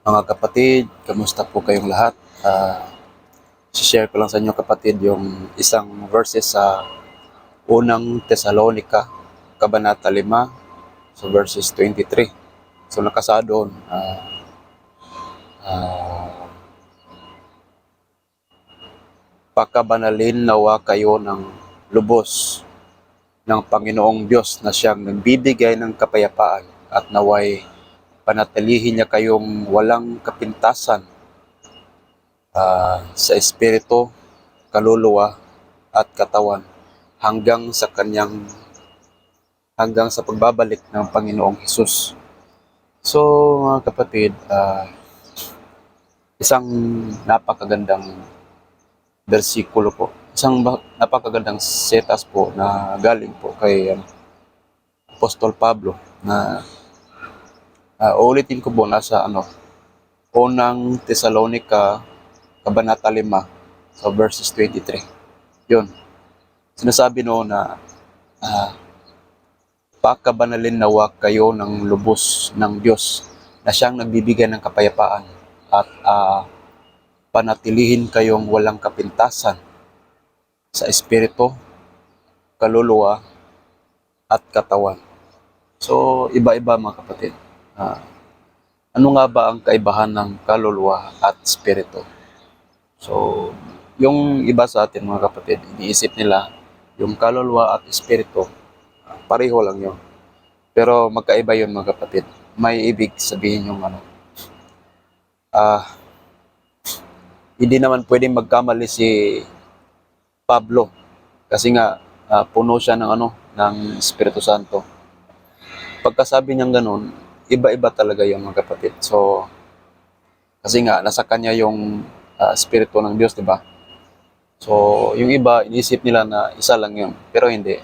Mga kapatid, kamusta po kayong lahat? Share ko lang sa inyo kapatid yung isang verses sa unang Tesalonica, Kabanata 5, so verses 23. So nakasa doon, pakabanalin nawa kayo ng lubos ng Panginoong Diyos na siyang nagbibigay ng kapayapaan at naway panatilihin niya kayong walang kapintasan sa espiritu, kaluluwa at katawan hanggang sa pagbabalik ng Panginoong Hesus. So mga kapatid, isang napakagandang bersikulo po. Napakagandang setas po na galing po kay Apostol Pablo na uulitin ko po nasa unang Tesalonica Kabanata 5 so verses 23. Yun. Sinasabi noon na pakabanalin nawa kayo ng lubos ng Diyos na siyang nagbibigay ng kapayapaan at panatilihin kayong walang kapintasan sa espiritu, kaluluwa at katawan. So, iba-iba mga kapatid. Ano nga ba ang kaibahan ng kaluluwa at espiritu? So, yung iba sa atin mga kapatid, iniisip nila yung kaluluwa at espiritu, pareho lang yun. Pero magkaiba yun mga kapatid. May ibig sabihin yung hindi naman pwedeng magkamali si Pablo kasi nga puno siya ng Espiritu Santo. Pagkasabi niyang ganun, iba-iba talaga yun mga kapatid. So, kasi nga nasa kanya yung Espiritu ng Diyos, di ba? So, yung iba, iniisip nila na isa lang yun. Pero hindi.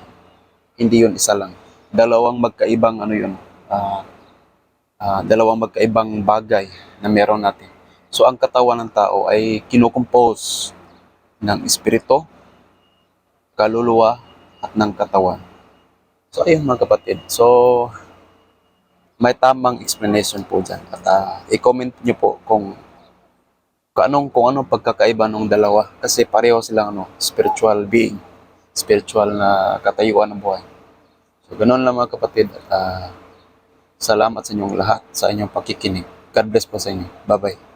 Hindi yun isa lang. Dalawang magkaibang dalawang magkaibang bagay na meron natin. So, ang katawan ng tao ay kinukompose ng espiritu, kaluluwa, at ng katawan. So, ayun mga kapatid. So, may tamang explanation po dyan. At i-comment nyo po kung anong pagkakaiba ng dalawa. Kasi pareho silang spiritual being, spiritual na katayuan ng buhay. So, ganoon lang mga kapatid. At salamat sa inyong lahat, sa inyong pakikinig. God bless po sa inyo. Bye-bye.